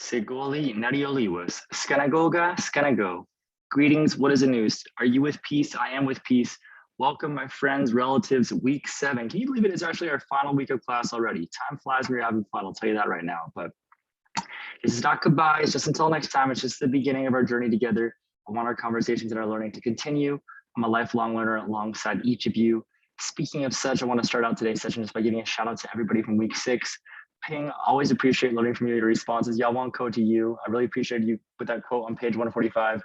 Segoli Narioliwas, Skanagoga, Skanago. Greetings, what is the news? Are you with peace? I am with peace. Welcome, my friends, relatives, week 7. Can you believe it is actually our final week of class already? Time flies when you're having fun, I'll tell you that right now. But this is not goodbye, it's just until next time. It's just the beginning of our journey together. I want our conversations and our learning to continue. I'm a lifelong learner alongside each of you. Speaking of such, I want to start out today's session just by giving a shout out to everybody from week 6. Ping, always appreciate learning from you, your responses. Y'all want code to you. I really appreciate you put that quote on page 145.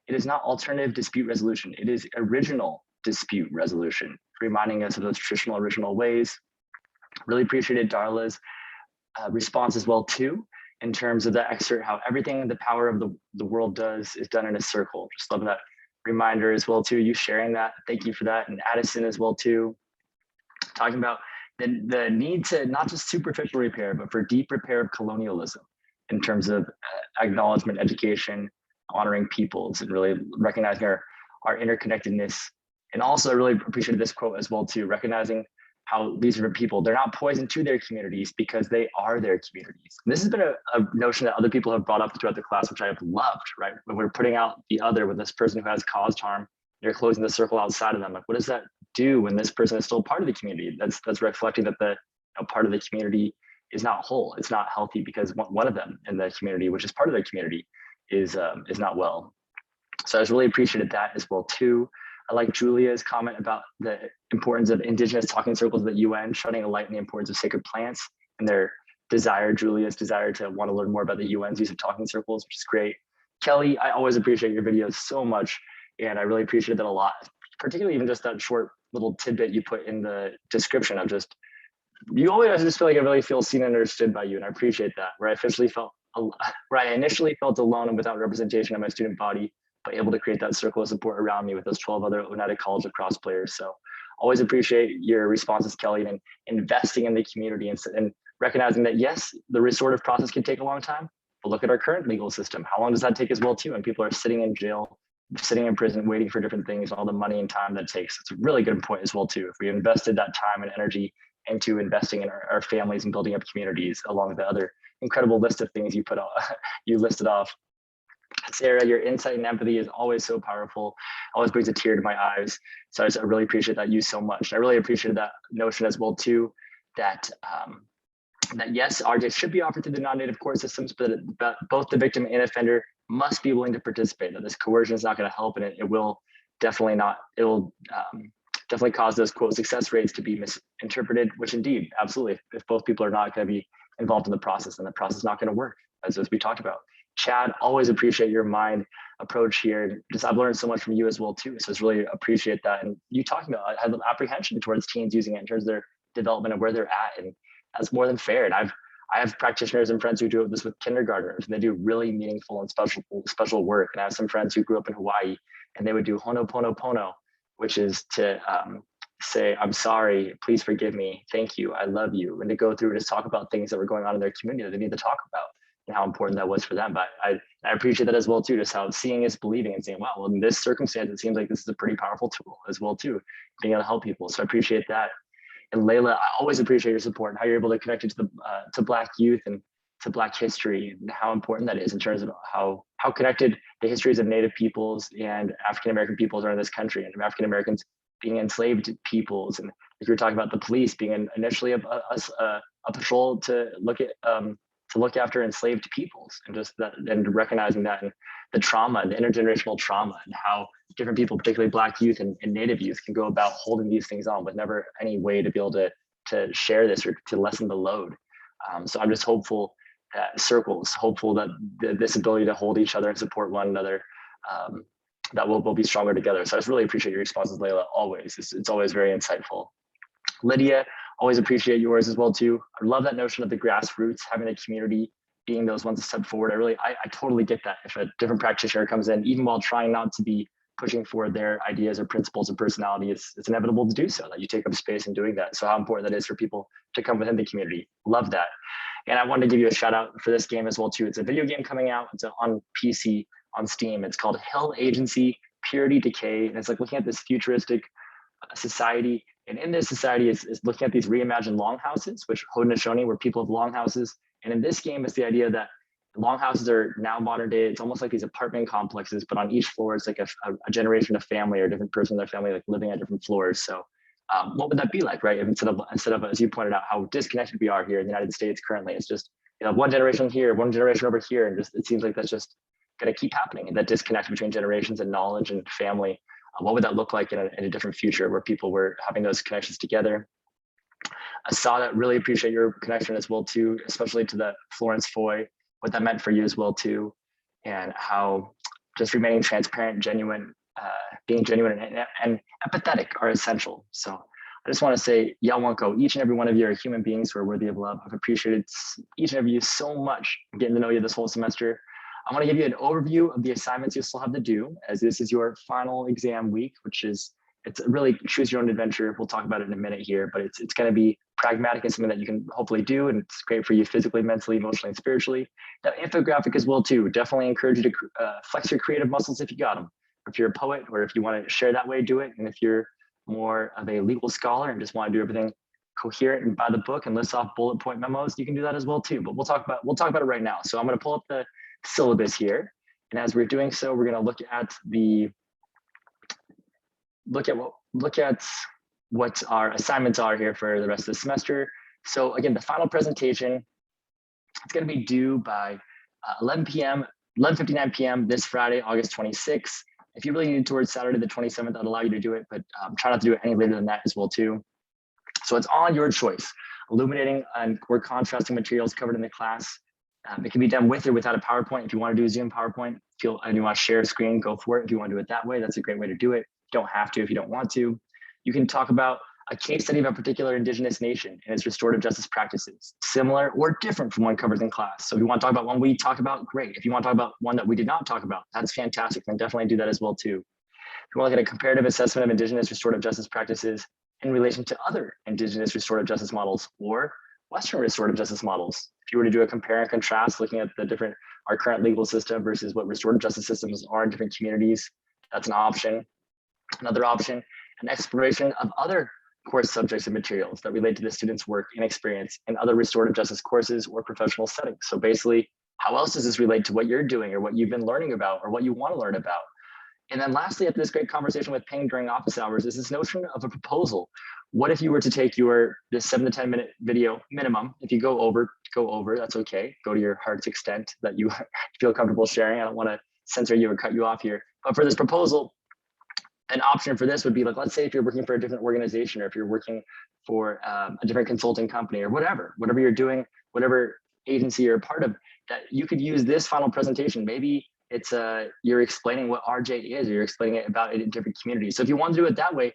It is not alternative dispute resolution. It is original dispute resolution, reminding us of those traditional original ways. Really appreciated Darla's response as well too, in terms of the excerpt, how everything the power of the world does is done in a circle. Just love that reminder as well too, you sharing that. Thank you for that. And Addison as well too, talking about the need to not just superficial repair, but for deep repair of colonialism in terms of acknowledgement, education, honoring peoples, and really recognizing our interconnectedness. And also I really appreciated this quote as well too, recognizing how these are people, they're not poison to their communities because they are their communities. And this has been a notion that other people have brought up throughout the class, which I have loved, right? When we're putting out the other with this person who has caused harm, you're closing the circle outside of them. Like, what does that do when this person is still part of the community? That's reflecting that the part of the community is not whole. It's not healthy because one of them in the community, which is part of the community, is not well. So I just really appreciated that as well too. I like Julia's comment about the importance of Indigenous talking circles at the UN, shedding a light on the importance of sacred plants and their desire, Julia's desire to want to learn more about the UN's use of talking circles, which is great. Kelly, I always appreciate your videos so much. And I really appreciated that a lot, particularly even just that short little tidbit you put in the description of just, you always just feel like I really feel seen and understood by you. And I appreciate that, where I initially felt alone and without representation of my student body, but able to create that circle of support around me with those 12 other Oneida College lacrosse players. So always appreciate your responses, Kelly, and investing in the community and recognizing that, yes, the restorative process can take a long time, but look at our current legal system. How long does that take as well too? And people are sitting in jail, sitting in prison, waiting for different things, all the money and time that takes. It's a really good point as well too. If we invested that time and energy into investing in our families and building up communities, along with the other incredible list of things you listed off. Sarah, your insight and empathy is always so powerful, always brings a tear to my eyes. So I really appreciate that I really appreciated that notion as well too, that that yes, RJ should be offered through the non-native court systems, but both the victim and offender must be willing to participate. That this coercion is not going to help, and it will definitely not. It will definitely cause those quote success rates to be misinterpreted. Which indeed, absolutely, if both people are not going to be involved in the process, then the process is not going to work, as we talked about. Chad, always appreciate your mind approach here. Just I've learned so much from you as well too. So it's really appreciate that. And you talking about, I have apprehension towards teens using it in terms of their development and where they're at, and that's more than fair. And I have practitioners and friends who do this with kindergartners, and they do really meaningful and special work. And I have some friends who grew up in Hawaii, and they would do ho'oponopono, which is to say, I'm sorry, please forgive me, thank you, I love you, and to go through and just talk about things that were going on in their community that they need to talk about and how important that was for them. But I appreciate that as well too, just how seeing is believing and saying, wow, well, in this circumstance, it seems like this is a pretty powerful tool as well too, being able to help people. So I appreciate that. And Layla, I always appreciate your support and how you're able to connect it to Black youth and to Black history, and how important that is in terms of how connected the histories of Native peoples and African-American peoples are in this country, and African-Americans being enslaved peoples. And if you're talking about the police being initially a patrol to look after enslaved peoples, and just that, and recognizing that, and the trauma, the intergenerational trauma, and how different people, particularly Black youth and Native youth, can go about holding these things on with never any way to be able to share this or to lessen the load. So I'm just hopeful that hopeful that this ability to hold each other and support one another, that we'll be stronger together. So I just really appreciate your responses, Layla, always. It's always very insightful. Lydia, always appreciate yours as well too. I love that notion of the grassroots, having a community being those ones to step forward. I totally get that. If a different practitioner comes in, even while trying not to be pushing forward their ideas or principles or personality, it's inevitable to do so, that you take up space in doing that. So how important that is for people to come within the community. Love that. And I wanted to give you a shout out for this game as well too. It's a video game coming out. It's on PC, on Steam. It's called Hill Agency Purity Decay. And it's like looking at this futuristic society. And in this society is looking at these reimagined longhouses, which Haudenosaunee were people of longhouses. And in this game, it's the idea that Longhouses are now modern day. It's almost like these apartment complexes, but on each floor, it's like a generation of family or a different person in their family, like living at different floors. So what would that be like, right? Instead of, as you pointed out, how disconnected we are here in the United States currently, it's just, one generation here, one generation over here. And just, it seems like that's just going to keep happening. And that disconnect between generations and knowledge and family, what would that look like in a different future where people were having those connections together? I saw that, really appreciate your connection as well too, especially to the Florence Foy, what that meant for you as well too, and how just remaining transparent, genuine, being genuine and empathetic are essential. So I just want to say, Yalwanko, each and every one of you are human beings who are worthy of love. I've appreciated each and every you so much, getting to know you this whole semester. I want to give you an overview of the assignments you still have to do, as this is your final exam week, which is, it's really choose your own adventure. We'll talk about it in a minute here, but it's going to be pragmatic and something that you can hopefully do. And it's great for you physically, mentally, emotionally, and spiritually. That infographic as well too. Definitely encourage you to flex your creative muscles if you got them. If you're a poet or if you want to share that way, do it. And if you're more of a legal scholar and just want to do everything coherent and by the book and list off bullet point memos, you can do that as well too. But we'll talk about it right now. So I'm going to pull up the syllabus here. And as we're doing so, we're going to look at what our assignments are here for the rest of the semester. So again, the final presentation, it's going to be due by 11:59 p.m. this Friday, August 26th. If you really need it towards Saturday the 27th, I'd allow you to do it, but try not to do it any later than that as well too. So it's on your choice. Illuminating or contrasting materials covered in the class. It can be done with or without a PowerPoint. If you want to do a Zoom PowerPoint, and you want to share a screen, go for it. If you want to do it that way, that's a great way to do it. You don't have to if you don't want to. You can talk about a case study of a particular Indigenous nation and its restorative justice practices, similar or different from one covered in class. So if you want to talk about one we talked about, great. If you want to talk about one that we did not talk about, that's fantastic. Then definitely do that as well too. If you want to look at a comparative assessment of Indigenous restorative justice practices in relation to other Indigenous restorative justice models or Western restorative justice models. If you were to do a compare and contrast, looking at our current legal system versus what restorative justice systems are in different communities, that's an option. Another option, an exploration of other course subjects and materials that relate to the student's work and experience in other restorative justice courses or professional settings. So basically, how else does this relate to what you're doing or what you've been learning about or what you want to learn about? And then lastly, after this great conversation with Ping during office hours, is this notion of a proposal. What if you were to take this 7 to 10 minute video minimum? If you go over, that's okay. Go to your heart's extent that you feel comfortable sharing. I don't want to censor you or cut you off here. But for this proposal, an option for this would be like, let's say if you're working for a different organization or if you're working for a different consulting company or whatever you're doing, whatever agency you're a part of, that you could use this final presentation. Maybe it's you're explaining what RJ is, or you're explaining it about it in different communities. So if you want to do it that way,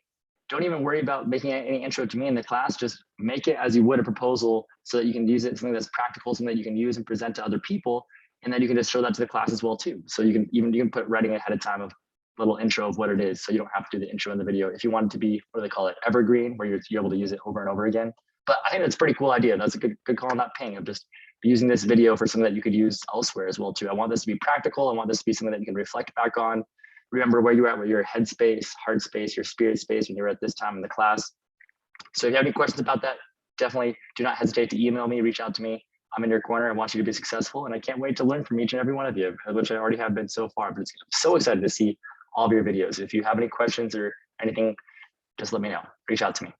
don't even worry about making any intro to me in the class. Just make it as you would a proposal so that you can use it, something that's practical, something that you can use and present to other people. And then you can just show that to the class as well too. So you can put writing ahead of time of little intro of what it is. So you don't have to do the intro in the video. If you want it to be, what do they call it? Evergreen, where you're able to use it over and over again. But I think that's a pretty cool idea. That's a good call on that Ping of just using this video for something that you could use elsewhere as well too. I want this to be practical. I want this to be something that you can reflect back on. Remember where you're at, where your head space, heart space, your spirit space when you're at this time in the class. So if you have any questions about that, definitely do not hesitate to email me, reach out to me. I'm in your corner. I want you to be successful. And I can't wait to learn from each and every one of you, which I already have been so far. But I'm so excited to see all of your videos. If you have any questions or anything, just let me know. Reach out to me.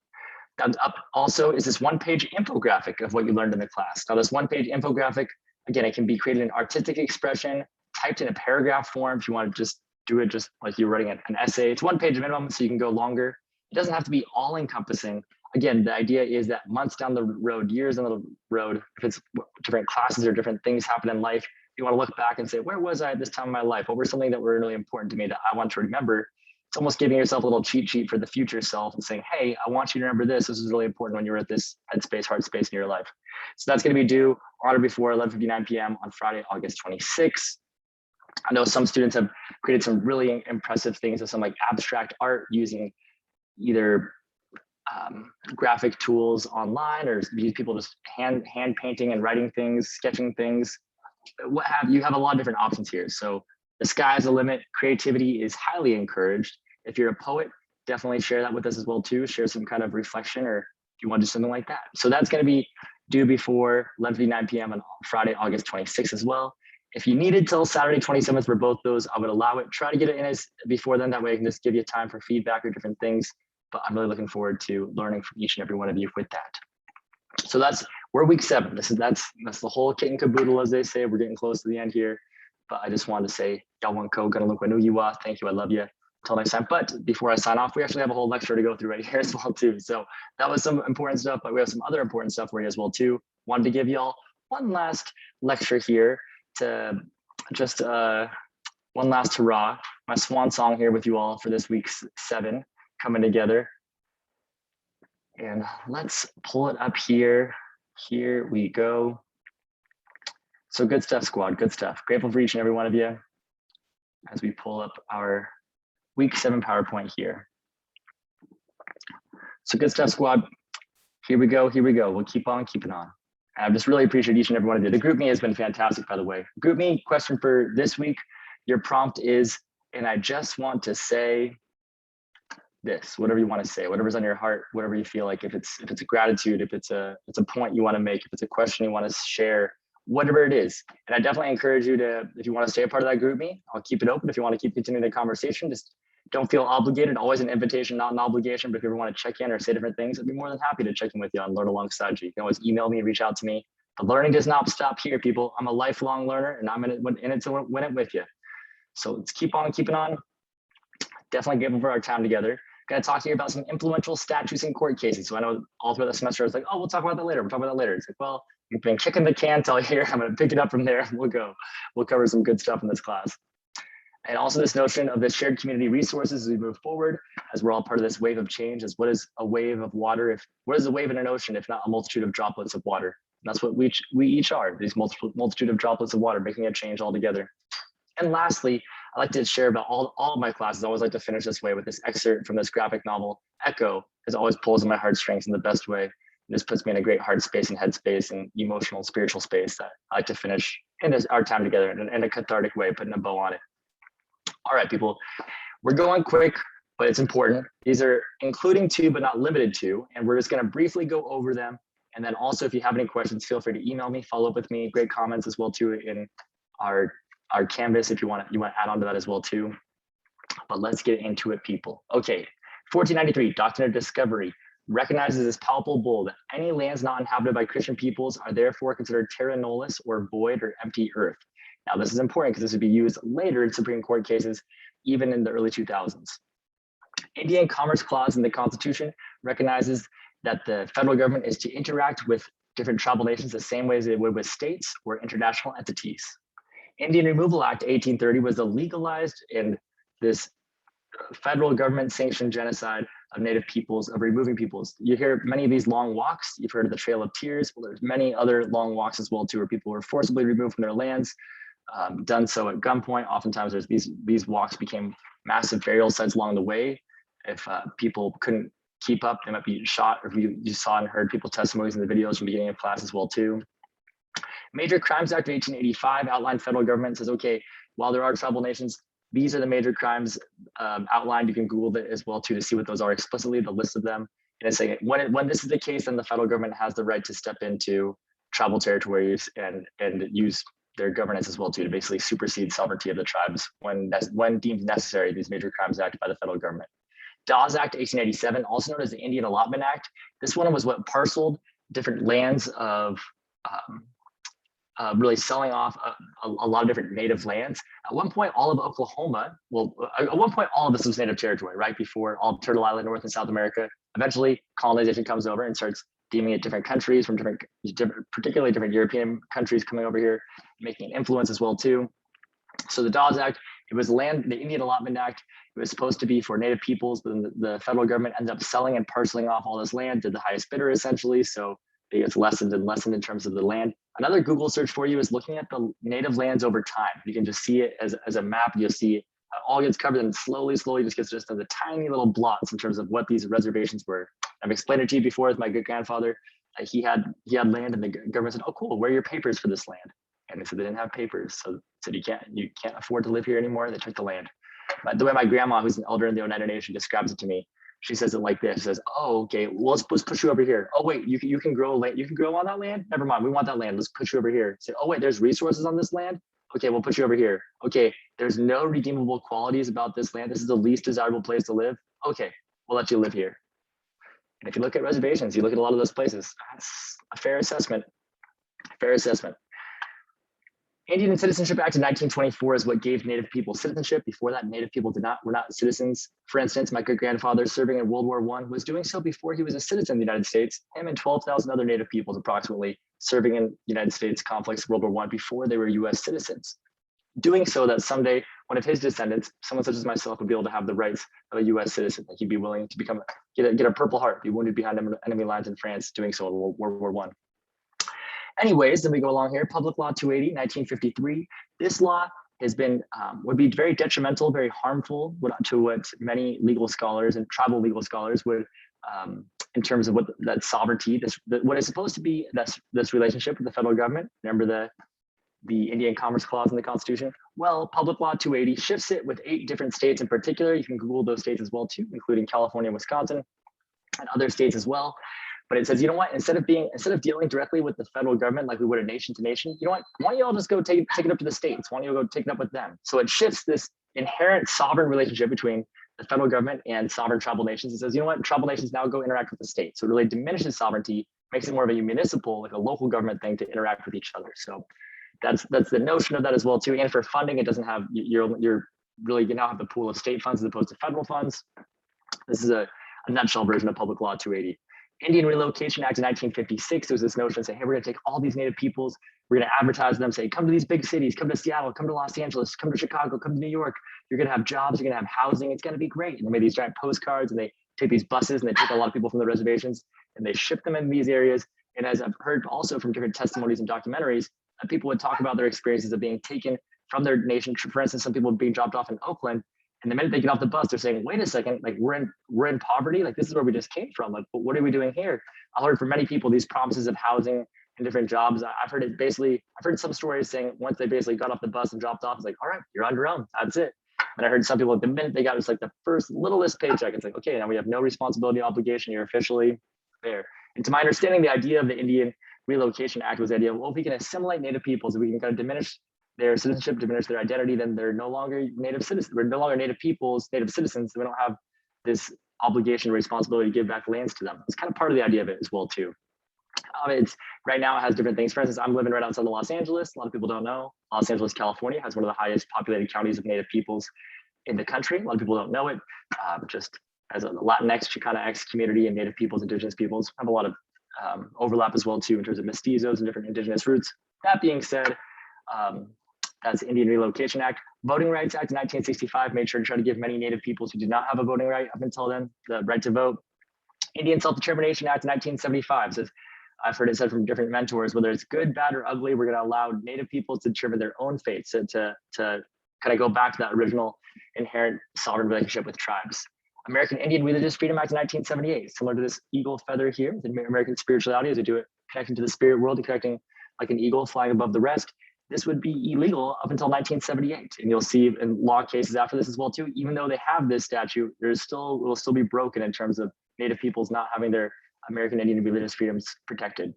Up also is this one-page infographic of what you learned in the class. Now this one-page infographic, again, it can be created in artistic expression, typed in a paragraph form if you want to just do it just like you're writing an essay. It's one page minimum, so you can go longer. It doesn't have to be all encompassing. Again, the idea is that months down the road, years down the road, if it's different classes or different things happen in life, you want to look back and say, where was I at this time in my life? What were something that were really important to me that I want to remember? It's almost giving yourself a little cheat sheet for the future self and saying, hey, I want you to remember this. This is really important when you're at this headspace, heart space in your life. So that's going to be due on or before 11:59 p.m. on Friday, August 26th. I know some students have created some really impressive things of some like abstract art using either graphic tools online or people just hand painting and writing things, sketching things. You have a lot of different options here. So the sky's the limit. Creativity is highly encouraged. If you're a poet, definitely share that with us as well too. Share some kind of reflection, or if you want to do something like that. So that's going to be due before 11:59 p.m. on Friday, August 26th as well. If you needed till Saturday 27th for both those, I would allow it. Try to get it in as before then. That way I can just give you time for feedback or different things. But I'm really looking forward to learning from each and every one of you with that. So we're week 7. That's the whole kit and caboodle, as they say. We're getting close to the end here. But I just wanted to say, Yawanko, Ganalukwanuyiwa, thank you, I love you. Until next time. But before I sign off, we actually have a whole lecture to go through right here as well too. So that was some important stuff, but we have some other important stuff for you as well too. Wanted to give y'all one last lecture here to just one last hurrah, my swan song here with you all for this week's 7 coming together. And let's pull it up here. Here we go. So good stuff, squad, good stuff. Grateful for each and every one of you as we pull up our week 7 PowerPoint here. So good stuff, squad. Here we go, here we go. We'll keep on keeping on. I just really appreciate each and every one of you. The GroupMe has been fantastic, by the way. GroupMe question for this week. Your prompt is, and I just want to say this, whatever you want to say, whatever's on your heart, whatever you feel like, if it's a gratitude, if it's a point you want to make, if it's a question you want to share, whatever it is. And I definitely encourage you to, if you want to stay a part of that GroupMe, I'll keep it open. If you want to keep continuing the conversation, just don't feel obligated. Always an invitation, not an obligation. But if you ever want to check in or say different things, I'd be more than happy to check in with you and learn alongside you. You can always email me, reach out to me. The learning does not stop here, people. I'm a lifelong learner, and I'm in it to win it with you. So let's keep on keeping on. Definitely grateful for our time together. Going to talk to you about some influential statutes and court cases. So I know all throughout the semester, it's like, oh, we'll talk about that later. We'll talk about that later. It's like, well, you've been kicking the can till here. I'm going to pick it up from there. We'll go. We'll cover some good stuff in this class. And also this notion of the shared community resources as we move forward, as we're all part of this wave of change, as what is a wave of water? What is a wave in an ocean, if not a multitude of droplets of water? And that's what we each are, these multitude of droplets of water, making a change all together. And lastly, I like to share about all of my classes. I always like to finish this way with this excerpt from this graphic novel. Echo, as always, pulls on my heartstrings in the best way. And this puts me in a great heart space and head space and emotional, spiritual space that I like to finish in our time together in a cathartic way, putting a bow on it. All right, people, we're going quick, but it's important. These are including to, but not limited to, and we're just going to briefly go over them. And then also, if you have any questions, feel free to email me, follow up with me. Great comments as well too in our Canvas if you want to add on to that as well too. But let's get into it, people. Okay, 1493, Doctrine of Discovery recognizes as palpable that any lands not inhabited by Christian peoples are therefore considered terra nullius or void or empty earth. Now, this is important because this would be used later in Supreme Court cases, even in the early 2000s. Indian Commerce Clause in the Constitution recognizes that the federal government is to interact with different tribal nations the same way as it would with states or international entities. Indian Removal Act 1830 was the legalized in this federal government sanctioned genocide of Native peoples, of removing peoples. You hear many of these long walks. You've heard of the Trail of Tears. Well, there's many other long walks as well too, where people were forcibly removed from their lands, done so at gunpoint. Oftentimes there's these walks became massive burial sites along the way. If people couldn't keep up, they might be shot. Or if you saw and heard people's testimonies in the videos from the beginning of class as well too. Major Crimes Act of 1885 outlined federal government, says, okay, while there are tribal nations, these are the major crimes outlined. You can Google it as well too to see what those are explicitly, the list of them. And it's saying when this is the case, then the federal government has the right to step into tribal territories and use their governance as well too to basically supersede sovereignty of the tribes when deemed necessary. These Major Crimes Act by the federal government. Dawes Act 1887, also known as the Indian Allotment Act. This one was what parceled different lands of really selling off a lot of different native lands. At one point, all of Oklahoma, at one point, all of this was native territory, right? Before all of Turtle Island, North and South America. Eventually, colonization comes over and starts deeming it different countries from different particularly different European countries coming over here, making an influence as well too. So the Dawes Act, it was the Indian Allotment Act. It was supposed to be for native peoples, but the federal government ended up selling and parceling off all this land, did the highest bidder essentially. So it gets lessened and lessened in terms of the land. Another Google search for you is looking at the native lands over time. You can just see it as a map. You'll see it all gets covered and slowly just gets just into tiny little blots in terms of what these reservations were. I've explained it to you before with my good grandfather. He had land and the government said, oh, cool, where are your papers for this land? And they said they didn't have papers. So they said, you can't afford to live here anymore. They took the land. But the way my grandma, who's an elder in the Oneida Nation, describes it to me, she says it like this. She says, oh, okay, well, let's push you over here. Oh, wait, you can grow land. You can grow on that land? Never mind, we want that land. Let's push you over here. Say, oh, wait, there's resources on this land? Okay, we'll put you over here. Okay, there's no redeemable qualities about this land. This is the least desirable place to live. Okay, we'll let you live here. And if you look at reservations, you look at a lot of those places. That's a fair assessment. Fair assessment. Indian Citizenship Act of 1924 is what gave Native people citizenship. Before that, Native people were not citizens. For instance, my great-grandfather serving in World War I was doing so before he was a citizen of the United States. Him and 12,000 other Native peoples approximately serving in United States conflicts World War I before they were US citizens. Doing so that someday one of his descendants, someone such as myself, would be able to have the rights of a US citizen. Like he'd be willing to get a Purple Heart, be wounded behind enemy lines in France, doing so in World War I. Anyways, then we go along here, Public Law 280, 1953. This law has been, would be very detrimental, very harmful to what many legal scholars and tribal legal scholars would, in terms of what that sovereignty, what is supposed to be this relationship with the federal government. Remember the Indian Commerce Clause in the Constitution? Well, Public Law 280 shifts it with 8 different states in particular. You can Google those states as well too, including California, Wisconsin, and other states as well. But it says, you know what, instead of dealing directly with the federal government like we would a nation to nation, you know what, why don't you all just go take it up to the states? Why don't you go take it up with them? So it shifts this inherent sovereign relationship between the federal government and sovereign tribal nations. It says, you know what, tribal nations now go interact with the state. So it really diminishes sovereignty, makes it more of a municipal, like a local government thing to interact with each other. So that's the notion of that as well too. And for funding, it doesn't have, you now have the pool of state funds as opposed to federal funds. This is a nutshell version of Public Law 280. Indian Relocation Act of 1956, there was this notion saying, hey, we're going to take all these Native peoples, we're going to advertise them, say, come to these big cities, come to Seattle, come to Los Angeles, come to Chicago, come to New York. You're going to have jobs, you're going to have housing, it's going to be great. And they made these giant postcards and they take these buses and they take a lot of people from the reservations and they ship them in these areas. And as I've heard also from different testimonies and documentaries, people would talk about their experiences of being taken from their nation. For instance, some people being dropped off in Oakland. And the minute they get off the bus, they're saying, wait a second, like we're in poverty. Like this is where we just came from. Like, what are we doing here? I heard from many people these promises of housing and different jobs. I've heard some stories saying once they basically got off the bus and dropped off, it's like, all right, you're on your own. That's it. And I heard some people the minute they got just like the first littlest paycheck, it's like, okay, now we have no responsibility obligation. You're officially there. And to my understanding, the idea of the Indian Relocation Act was the idea, well, if we can assimilate Native peoples, if we can kind of diminish their citizenship, diminish their identity, then they're no longer Native citizens. We're no longer Native peoples, Native citizens. So we don't have this obligation or responsibility to give back lands to them. It's kind of part of the idea of it as well too. It's right now it has different things. For instance, I'm living right outside of Los Angeles. A lot of people don't know. Los Angeles, California has one of the highest populated counties of Native peoples in the country. A lot of people don't know it. Just as a Latinx, Chicana X community and Native peoples, Indigenous peoples have a lot of overlap as well too in terms of mestizos and different Indigenous roots. That being said, that's the Indian Relocation Act. Voting Rights Act of 1965 made sure to try to give many Native peoples who did not have a voting right up until then the right to vote. Indian Self-Determination Act of 1975 says, I've heard it said from different mentors, whether it's good, bad, or ugly, we're going to allow Native peoples to determine their own fate, so to kind of go back to that original inherent sovereign relationship with tribes. American Indian Religious Freedom Act of 1978, similar to this eagle feather here, the American spirituality as we do it, connecting to the spirit world and connecting like an eagle flying above the rest. This would be illegal up until 1978. And you'll see in law cases after this as well too, even though they have this statute, will still be broken in terms of Native peoples not having their American Indian religious freedoms protected.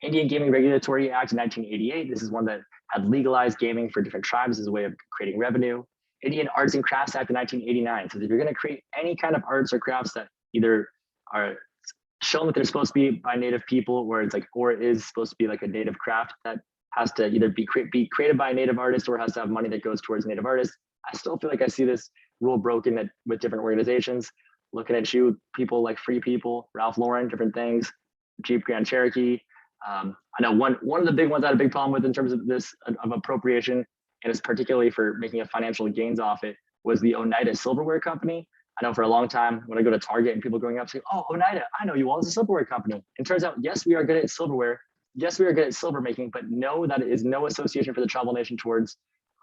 Indian Gaming Regulatory Act of 1988. This is one that had legalized gaming for different tribes as a way of creating revenue. Indian Arts and Crafts Act of 1989. So if you're going to create any kind of arts or crafts that either are shown that they're supposed to be by Native people, or it is supposed to be like a Native craft that has to either be created by a Native artist or has to have money that goes towards Native artists. I still feel like I see this rule broken with different organizations. Looking at you, people like Free People, Ralph Lauren, different things, Jeep Grand Cherokee. I know one of the big ones I had a big problem with in terms of this of appropriation, and it's particularly for making a financial gains off it, was the Oneida Silverware Company. I know for a long time when I go to Target and people growing up say, oh, Oneida, I know you all as a silverware company. And turns out, yes, we are good at silverware. Yes, we are good at silver making, but no, that is no association for the tribal nation towards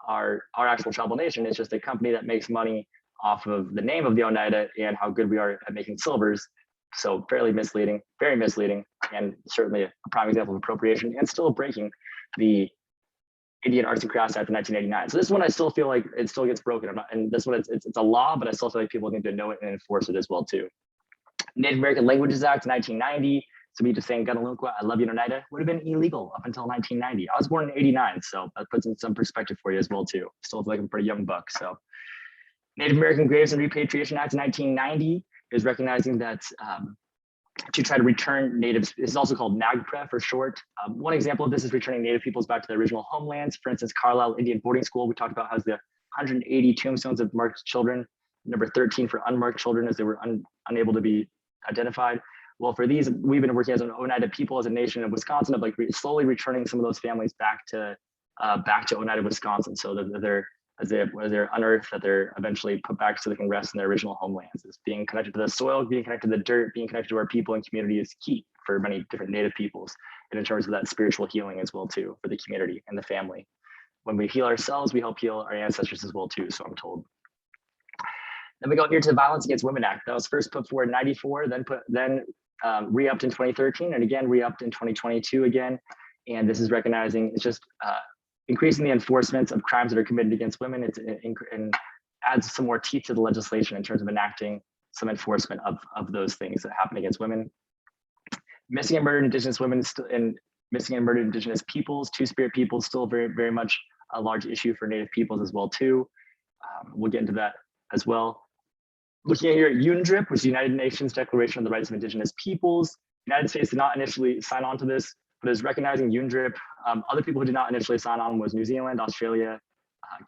our actual tribal nation. It's just a company that makes money off of the name of the Oneida and how good we are at making silvers. So fairly misleading, very misleading, and certainly a prime example of appropriation and still breaking the Indian Arts and Crafts Act of 1989. So this one I still feel like it still gets broken. And this one it's a law, but I still feel like people need to know it and enforce it as well too. Native American Languages Act 1990. So me just saying Guadalupe, I love you, Oneida, would have been illegal up until 1990. I was born in '89, so that puts in some perspective for you as well too. Still feel like I'm a pretty young buck. So Native American Graves and Repatriation Act of 1990 is recognizing that to try to return natives. This is also called NAGPRA for short. One example of this is returning native peoples back to their original homelands. For instance, Carlisle Indian Boarding School, we talked about, has the 180 tombstones of marked children, number 13 for unmarked children as they were unable to be identified. Well, for these, we've been working as an Oneida people, as a nation of Wisconsin, of like slowly returning some of those families back to Oneida, Wisconsin, so that they're as they're unearthed, that they're eventually put back so they can rest in their original homelands. It's being connected to the soil, being connected to the dirt, being connected to our people and community is key for many different Native peoples, and in terms of that spiritual healing as well too for the community and the family. When we heal ourselves, we help heal our ancestors as well too, so I'm told. Then we go here to the Violence Against Women Act. That was first put forward in '94, then re-upped in 2013, and again re-upped in 2022 again. And this is recognizing, it's just increasing the enforcement of crimes that are committed against women. And adds some more teeth to the legislation in terms of enacting some enforcement of those things that happen against women. Missing and murdered Indigenous women and missing and murdered Indigenous peoples, Two-Spirit peoples, still very, very much a large issue for Native peoples as well too. We'll get into that as well. Looking at here at UNDRIP, which is the United Nations Declaration of the Rights of Indigenous Peoples. The United States did not initially sign on to this, but is recognizing UNDRIP. Other people who did not initially sign on was New Zealand, Australia,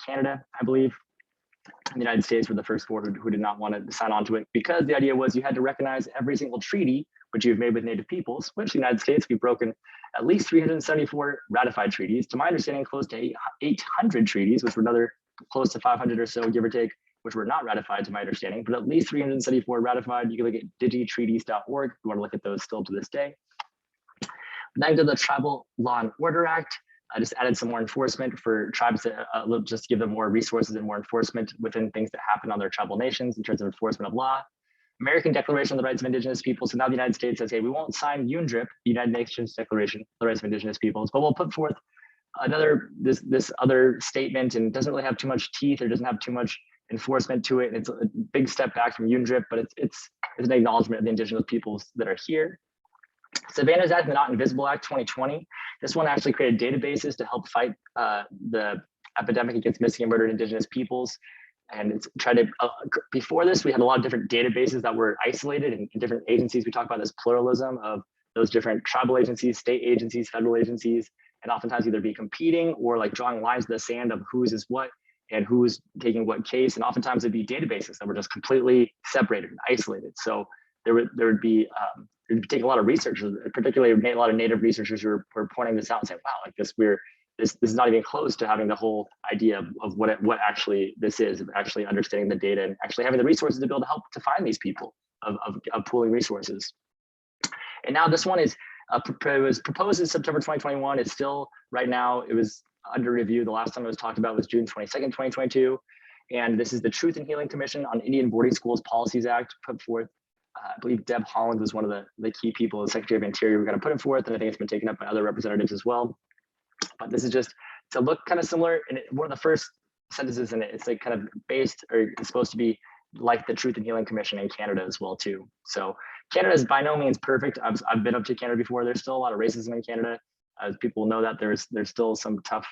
Canada, I believe. And the United States were the first four who did not want to sign on to it, because the idea was you had to recognize every single treaty which you've made with Native peoples, which the United States, we've broken at least 374 ratified treaties. To my understanding, close to 800 treaties, which were another close to 500 or so, give or take, which were not ratified to my understanding, but at least 374 ratified. You can look at digitreaties.org if you want to look at those still to this day. Then to the Tribal Law and Order Act. I just added some more enforcement for tribes to just give them more resources and more enforcement within things that happen on their tribal nations in terms of enforcement of law. American Declaration of the Rights of Indigenous Peoples. So now the United States says, hey, we won't sign UNDRIP, the United Nations Declaration of the Rights of Indigenous Peoples, but we'll put forth this other statement, and it doesn't really have too much teeth or doesn't have too much enforcement to it. And it's a big step back from UNDRIP, but it's an acknowledgement of the Indigenous peoples that are here. Savannah's Act and the Not Invisible Act 2020. This one actually created databases to help fight the epidemic against missing and murdered Indigenous peoples. And it's tried to, before this, we had a lot of different databases that were isolated in different agencies. We talk about this pluralism of those different tribal agencies, state agencies, federal agencies, and oftentimes either be competing or like drawing lines in the sand of whose is what and who's taking what case. And oftentimes it'd be databases that were just completely separated and isolated. So there would be, it would take a lot of researchers, particularly a lot of Native researchers who were pointing this out and saying, wow, like this, this is not even close to having the whole idea of what actually this is, of actually understanding the data and actually having the resources to be able to help to find these people, of pooling resources. And now this one is was proposed in September 2021. It's still right now, it was under review. The last time it was talked about was June 22nd, 2022. And this is the Truth and Healing Commission on Indian Boarding Schools Policies Act, put forth. I believe Deb Holland was one of the key people, the Secretary of Interior, we're going to put it forth, and I think it's been taken up by other representatives as well. But this is just to look kind of similar. And one of the first sentences in it, it's like kind of based, or it's supposed to be like the Truth and Healing Commission in Canada as well too. So Canada is by no means perfect. I've been up to Canada before. There's still a lot of racism in Canada. As people know that there's still some tough,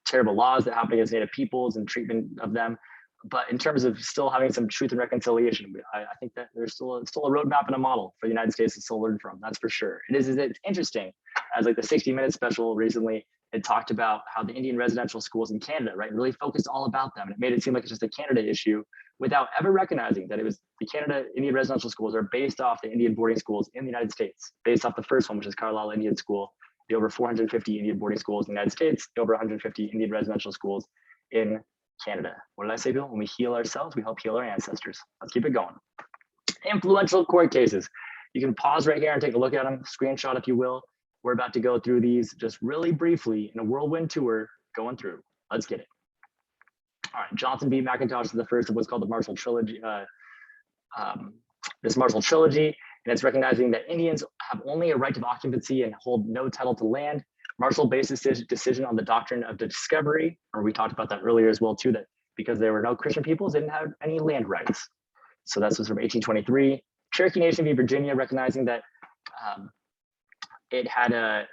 terrible laws that happen against Native peoples and treatment of them. But in terms of still having some truth and reconciliation, I think that there's still a roadmap and a model for the United States to still learn from. That's for sure. It's interesting, as like the 60-minute special recently, it talked about how the Indian residential schools in Canada, right, really focused all about them. And it made it seem like it's just a Canada issue without ever recognizing that it was the Canada Indian residential schools are based off the Indian boarding schools in the United States, based off the first one, which is Carlisle Indian School, the over 450 Indian boarding schools in the United States, the over 150 Indian residential schools in Canada. What did I say, Bill? When we heal ourselves, we help heal our ancestors. Let's keep it going. Influential court cases. You can pause right here and take a look at them, screenshot if you will. We're about to go through these just really briefly in a whirlwind tour going through. Let's get it. All right, Johnson v. McIntosh is the first of what's called the Marshall Trilogy. This Marshall Trilogy, and it's recognizing that Indians have only a right of occupancy and hold no title to land. Marshall based his decision on the doctrine of discovery, or we talked about that earlier as well too, that because there were no Christian peoples, they didn't have any land rights. So that's was from 1823. Cherokee Nation v. Virginia, recognizing that it had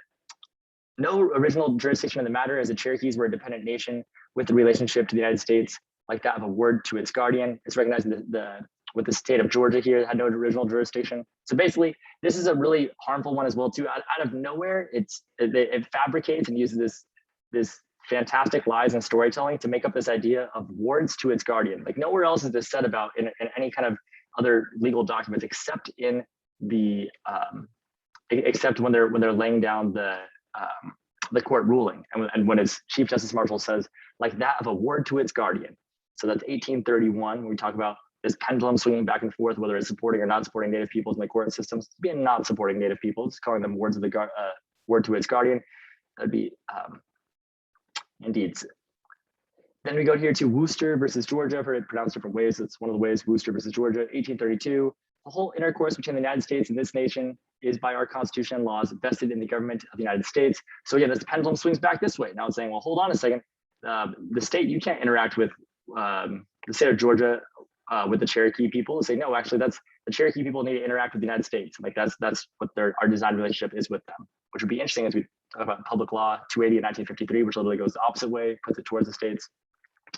no original jurisdiction in the matter, as the Cherokees were a dependent nation with a relationship to the United States, like that of a ward to its guardian. It's recognized with the state of Georgia here had no original jurisdiction. So basically, this is a really harmful one as well too. Out of nowhere, it fabricates and uses this fantastic lies and storytelling to make up this idea of wards to its guardian. Like nowhere else is this said about in any kind of other legal documents except in the except when they're laying down the court ruling, and when it's Chief Justice Marshall says like that of a ward to its guardian. So that's 1831 when we talk about this pendulum swinging back and forth, whether it's supporting or not supporting Native peoples in the court systems. Being not supporting Native peoples, calling them wards of the ward to its guardian. That'd be indeed. Then we go here to Worcester versus Georgia. I've heard it pronounced different ways. It's one of the ways, Worcester versus Georgia, 1832. The whole intercourse between the United States and this nation is by our Constitution and laws vested in the government of the United States. So again, this pendulum swings back this way. Now it's saying, well, hold on a second. The state, you can't interact with the state of Georgia with the Cherokee people. Say, no, actually, that's the Cherokee people need to interact with the United States. Like that's what our design relationship is with them, which would be interesting as we talk about Public Law 280 in 1953, which literally goes the opposite way, puts it towards the states.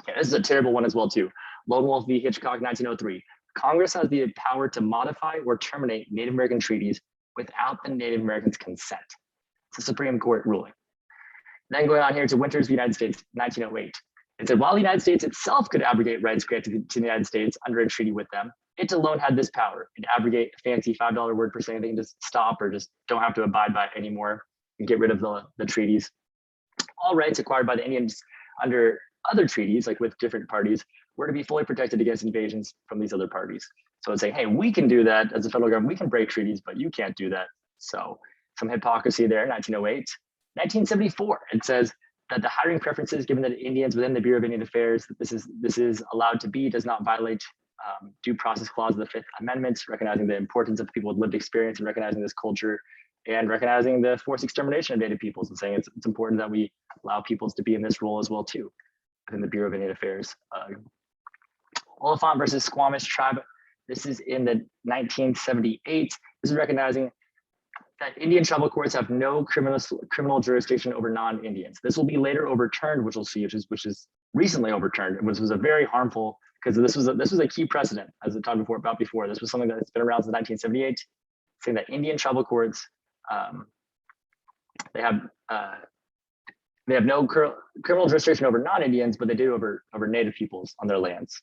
Yeah, this is a terrible one as well too. Lone Wolf v. Hitchcock, 1903. Congress has the power to modify or terminate Native American treaties without the Native Americans' consent. It's a Supreme Court ruling. Then going on here to Winters v. United States, 1908. It said, while the United States itself could abrogate rights granted to the United States under a treaty with them, it alone had this power. It abrogate a fancy $5 word per se, they can just stop or just don't have to abide by it anymore and get rid of the treaties. All rights acquired by the Indians under other treaties, like with different parties, were to be fully protected against invasions from these other parties. So it's saying, hey, we can do that as a federal government, we can break treaties, but you can't do that. So some hypocrisy there, 1908. 1974, it says that the hiring preferences given to Indians within the Bureau of Indian Affairs, that this is allowed to be, does not violate due process clause of the Fifth Amendment, recognizing the importance of people with lived experience and recognizing this culture and recognizing the forced extermination of Native peoples and saying it's important that we allow peoples to be in this role as well too, within the Bureau of Indian Affairs. Oliphant versus Squamish Tribe. This is in the 1978. This is recognizing that Indian tribal courts have no criminal jurisdiction over non-Indians. This will be later overturned, which we'll see, which is recently overturned, which was a very harmful, because this was a key precedent, as I talked about before. This was something that's been around since 1978, saying that Indian tribal courts they have no criminal jurisdiction over non-Indians, but they do over Native peoples on their lands.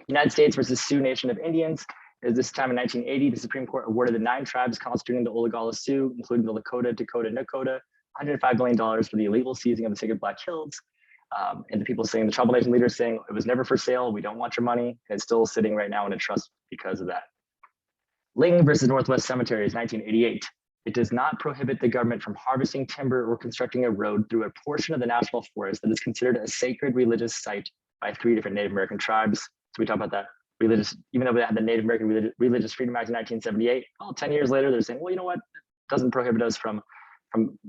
United States versus Sioux Nation of Indians. Is this time in 1980, the Supreme Court awarded the 9 tribes constituting the Oligala Sioux, including the Lakota, Dakota, Nakota, $105 million for the illegal seizing of the sacred Black Hills. And the people saying, the tribal nation leaders saying, it was never for sale, we don't want your money, and it's still sitting right now in a trust because of that. Ling versus Northwest Cemeteries, 1988. It does not prohibit the government from harvesting timber or constructing a road through a portion of the national forest that is considered a sacred religious site by 3 different Native American tribes. So we talk about that religious, even though they had the Native American Religious Freedom Act in 1978, well, 10 years later, they're saying, well, you know what? It doesn't prohibit us from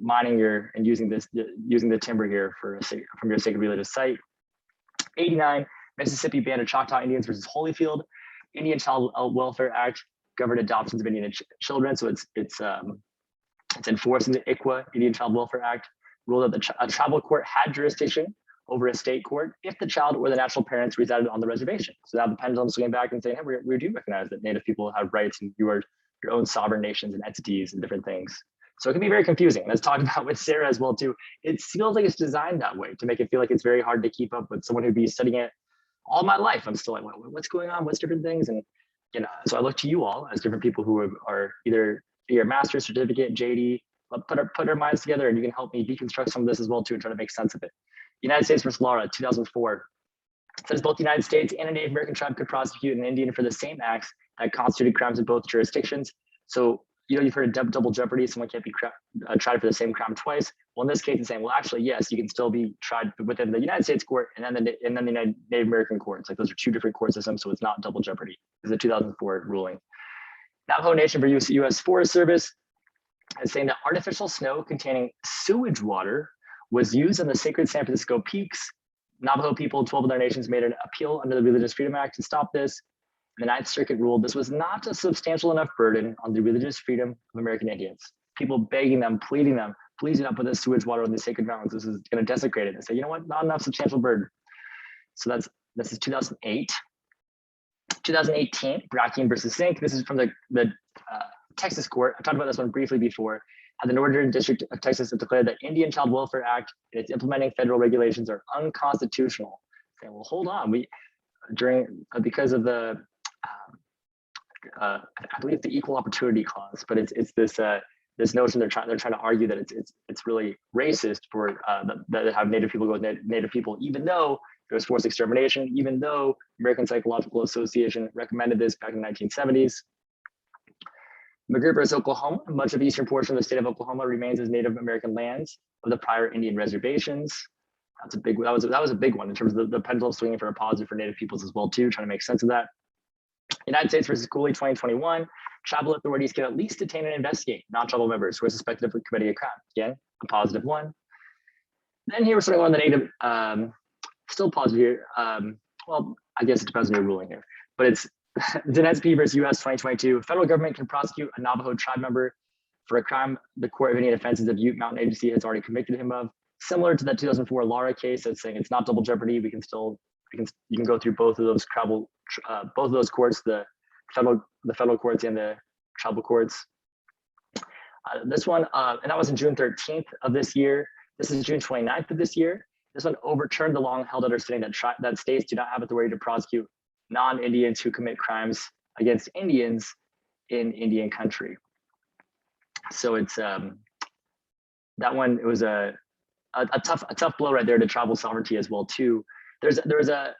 mining and using the timber here from your sacred religious site. 89, Mississippi ban of Choctaw Indians versus Holyfield. Indian Child Welfare Act governed adoptions of Indian children, so it's enforcing the ICWA, Indian Child Welfare Act, ruled that a tribal court had jurisdiction over a state court if the child or the natural parents resided on the reservation. So now the pendulum swinging back and saying, hey, we do recognize that Native people have rights and you are your own sovereign nations and entities and different things. So it can be very confusing. And as talked about with Sarah as well too, it feels like it's designed that way to make it feel like it's very hard to keep up with someone who'd be studying it all my life. I'm still like, what's going on? What's different things? And so I look to you all as different people who are either your master's certificate, JD, put our minds together and you can help me deconstruct some of this as well too and try to make sense of it. United States versus Lara, 2004. It says both the United States and a Native American tribe could prosecute an Indian for the same acts that constituted crimes in both jurisdictions. So, you've heard of double jeopardy. Someone can't be tried for the same crime twice. Well, in this case, it's saying, well, actually, yes, you can still be tried within the United States court and then the Native American courts. Like those are 2 different court systems, so it's not double jeopardy. This is a 2004 ruling. Navajo Nation for U.S. Forest Service is saying that artificial snow containing sewage water was used in the sacred San Francisco peaks. Navajo people, 12 other nations made an appeal under the Religious Freedom Act to stop this. The Ninth Circuit ruled this was not a substantial enough burden on the religious freedom of American Indians. People begging them, pleading them, please do not put this sewage water on these sacred mountains. This is going to desecrate it. They say, you know what, not enough substantial burden. So this is 2008. 2018, Bracken versus Sink. This is from the Texas court. I talked about this one briefly before. The Northern District of Texas has declared that Indian Child Welfare Act and its implementing federal regulations are unconstitutional. Saying, well, hold on, because of the I believe the equal opportunity clause, but it's this notion they're trying to argue that it's really racist for that have Native people go with Native people, even though there's forced extermination, even though American Psychological Association recommended this back in the 1970s. McGirt versus Oklahoma. Much of the eastern portion of the state of Oklahoma remains as Native American lands of the prior Indian reservations. That was a big one in terms of the pendulum swinging for a positive for Native peoples as well too, trying to make sense of that. United States versus Cooley 2021. Tribal authorities can at least detain and investigate non-tribal members who are suspected of committing a crime. Again, a positive one. Then here we're starting on the Native, still positive here. Well, I guess it depends on your ruling here, but it's Dinesby versus US 2022. Federal government can prosecute a Navajo tribe member for a crime the Court of Indian Offenses of Ute Mountain Agency has already convicted him of. Similar to that 2004 Lara case that's saying it's not double jeopardy. You can go through both of those courts, the federal courts and the tribal courts. This one, and that was in June 13th of this year. This is June 29th of this year. This one overturned the long-held understanding that states do not have authority to prosecute non-Indians who commit crimes against Indians in Indian country. So it's that one. It was a tough blow right there to tribal sovereignty as well too. There was a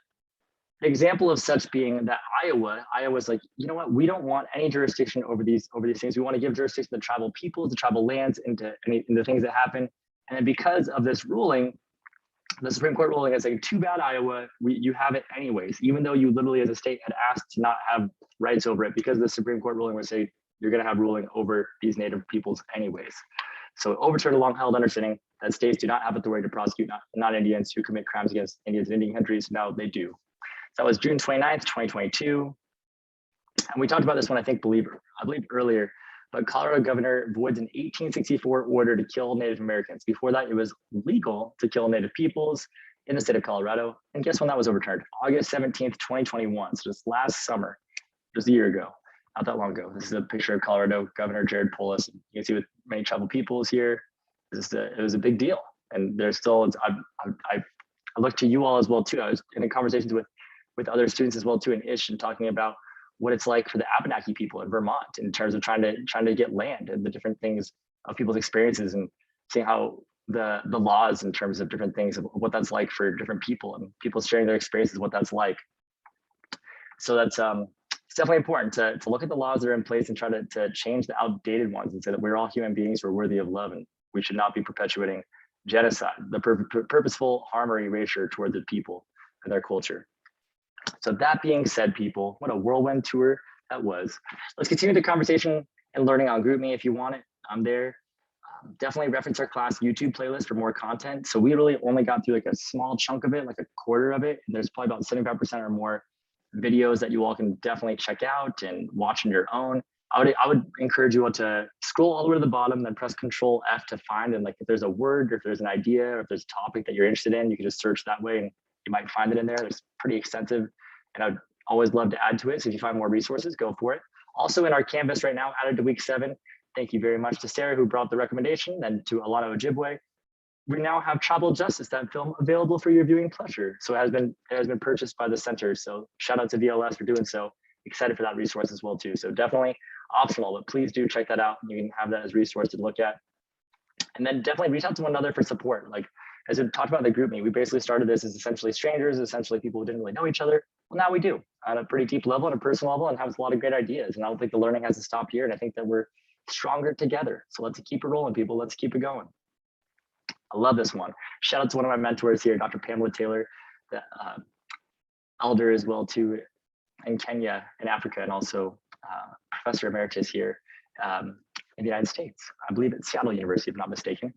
example of such being that Iowa's like, you know what, we don't want any jurisdiction over these things. We want to give jurisdiction to tribal peoples, to tribal lands, and to the things that happen. And then because of this ruling, the Supreme Court ruling is like, too bad, Iowa, you have it anyways, even though you literally as a state had asked to not have rights over it, because the Supreme Court ruling would say you're going to have ruling over these Native peoples anyways. So overturned a long-held understanding that states do not have authority to prosecute non-Indians who commit crimes against Indians in Indian countries. Now they do. So that was June 29th, 2022. And we talked about this one, I believe earlier, but Colorado governor voids an 1864 order to kill Native Americans. Before that, it was legal to kill Native peoples in the state of Colorado. And guess when that was overturned? August 17th, 2021. So just last summer, just a year ago, not that long ago. This is a picture of Colorado Governor Jared Polis. You can see with many tribal peoples here. It was a big deal. And there's still, I look to you all as well too. I was in conversations with other students as well too, in Ish, and talking about what it's like for the Abenaki people in Vermont in terms of trying to get land and the different things of people's experiences, and seeing how the laws in terms of different things of what that's like for different people and people sharing their experiences, what that's like. So that's it's definitely important to look at the laws that are in place and try to change the outdated ones and say that we're all human beings who are worthy of love, and we should not be perpetuating genocide, the purposeful harm or erasure toward the people and their culture. So that being said, people, what a whirlwind tour that was. Let's continue the conversation and learning on GroupMe. If you want it, I'm there. Definitely reference our class YouTube playlist for more content. So we really only got through like a small chunk of it, like a quarter of it. There's probably about 75% or more videos that you all can definitely check out and watch on your own. I would encourage you all to scroll all the way to the bottom, then press Control F to find, and like if there's a word or if there's an idea or if there's a topic that you're interested in, you can just search that way and you might find it in there. It's pretty extensive, and I'd always love to add to it. So if you find more resources, go for it. Also in our Canvas right now, added to week 7. Thank you very much to Sarah who brought the recommendation, and to Alana Ojibwe. We now have Tribal Justice, that film, available for your viewing pleasure. So it has been purchased by the center. So shout out to VLS for doing so. Excited for that resource as well too. So definitely optional, but please do check that out. You can have that as a resource to look at. And then definitely reach out to one another for support. Like as we talked about the GroupMe, we basically started this as essentially strangers, essentially people who didn't really know each other. Well, now we do on a pretty deep level and a personal level, and have a lot of great ideas. And I don't think the learning has to stop here. And I think that we're stronger together. So let's keep it rolling, people. Let's keep it going. I love this one. Shout out to one of my mentors here, Dr. Pamela Taylor, the elder as well too in Kenya, in Africa, and also Professor Emeritus here in the United States. I believe at Seattle University, if I'm not mistaken.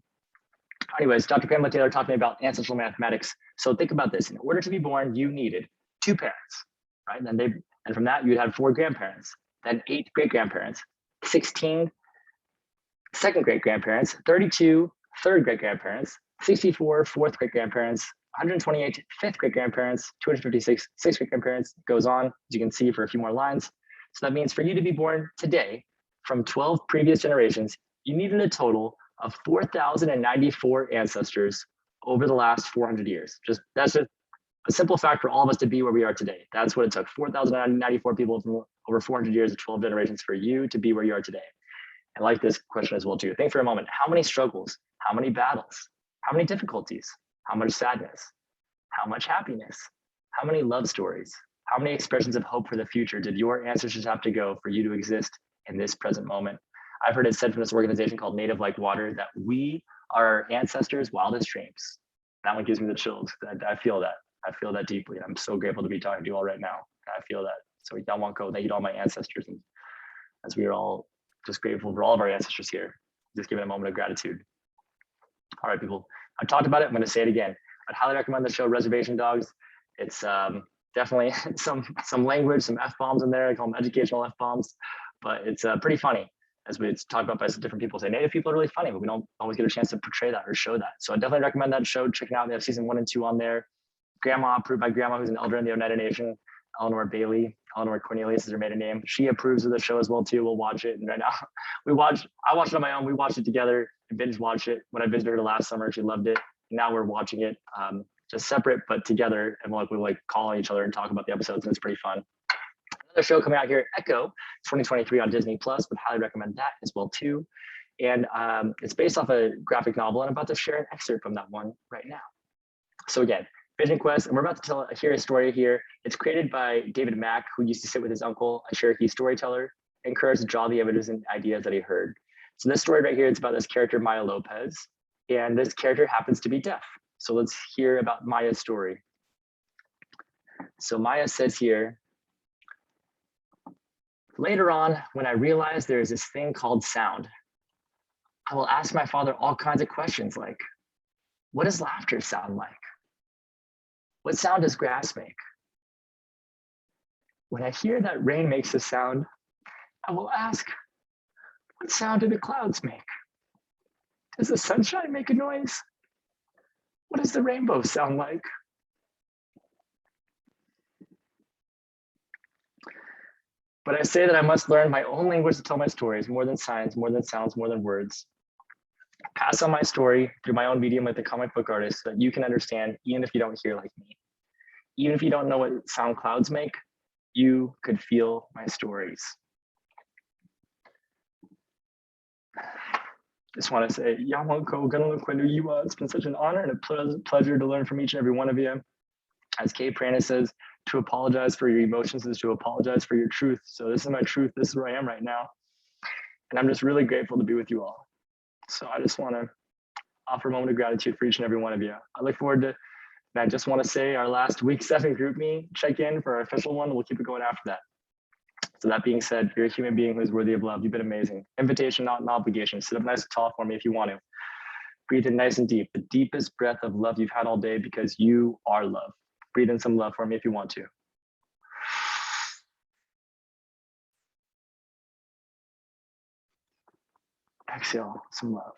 Anyways, Dr. Pamela Taylor talking about ancestral mathematics. So think about this. In order to be born, you needed 2 parents, right? And then And from that, you'd have 4 grandparents, then 8 great-grandparents, 16 second great-grandparents, 32 third great-grandparents, 64 fourth great-grandparents, 128 fifth great-grandparents, 256 sixth great-grandparents, goes on, as you can see, for a few more lines. So that means for you to be born today from 12 previous generations, you needed a total of 4,094 ancestors over the last 400 years. That's just a simple fact for all of us to be where we are today. That's what it took, 4,094 people from over 400 years of 12 generations for you to be where you are today. I like this question as well too. Think for a moment, how many struggles, how many battles, how many difficulties, how much sadness, how much happiness, how many love stories, how many expressions of hope for the future did your ancestors have to go for you to exist in this present moment? I've heard it said from this organization called Native Like Water that we are our ancestors' wildest dreams. That one gives me the chills. I feel that. I feel that deeply. I'm so grateful to be talking to you all right now. I feel that. So Yawanko, thank you to all my ancestors. And as we are all just grateful for all of our ancestors here, just giving a moment of gratitude. All right, people, I talked about it. I'm going to say it again. I'd highly recommend the show Reservation Dogs. It's definitely some language, some F-bombs in there. I call them educational F-bombs, but it's pretty funny. As we talked about by some different people, say Native people are really funny, but we don't always get a chance to portray that or show that. So I definitely recommend that show. Check it out. They have season 1 and 2 on there. Grandma, approved by Grandma, who's an elder in the Oneida Nation. Eleanor Bailey, Eleanor Cornelius is her maiden name. She approves of the show as well too. We'll watch it. And right now, I watched it on my own. We watched it together and binge watched it. When I visited her last summer, she loved it. Now we're watching it just separate, but together. And we call on each other and talk about the episodes, and it's pretty fun. Another show coming out here, Echo, 2023 on Disney Plus. Would highly recommend that as well too. And it's based off a graphic novel, and I'm about to share an excerpt from that one right now. So again, Vision Quest, and we're about to hear a story here. It's created by David Mack, who used to sit with his uncle, a Cherokee storyteller, encouraged to draw the images and ideas that he heard. So this story right here, it's about this character, Maya Lopez, and this character happens to be deaf. So let's hear about Maya's story. So Maya says here, later on, when I realized there is this thing called sound, I will ask my father all kinds of questions like, what does laughter sound like? What sound does grass make? When I hear that rain makes a sound, I will ask, what sound do the clouds make? Does the sunshine make a noise? What does the rainbow sound like? But I say that I must learn my own language to tell my stories, more than signs, more than sounds, more than words. Pass on my story through my own medium like the comic book artist so that you can understand, even if you don't hear like me. Even if you don't know what sound clouds make, you could feel my stories. Just want to say, Yawanko, Ganalakwenu, it's been such an honor and a pleasure to learn from each and every one of you. As Kay Prana says, to apologize for your emotions is to apologize for your truth. So this is my truth. This is where I am right now. And I'm just really grateful to be with you all. So I just want to offer a moment of gratitude for each and every one of you. I look forward to, and I just want to say our last week 7 group me check in for our official one. We'll keep it going after that. So that being said, you're a human being who is worthy of love. You've been amazing. Invitation, not an obligation. Sit up nice and tall for me if you want to. Breathe in nice and deep, the deepest breath of love you've had all day because you are love. Breathe in some love for me if you want to. Exhale some love.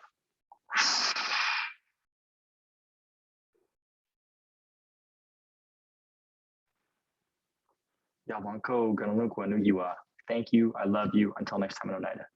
Yawanko, Ganalukwa, Nuyiwa. Thank you. I love you. Until next time in Oneida.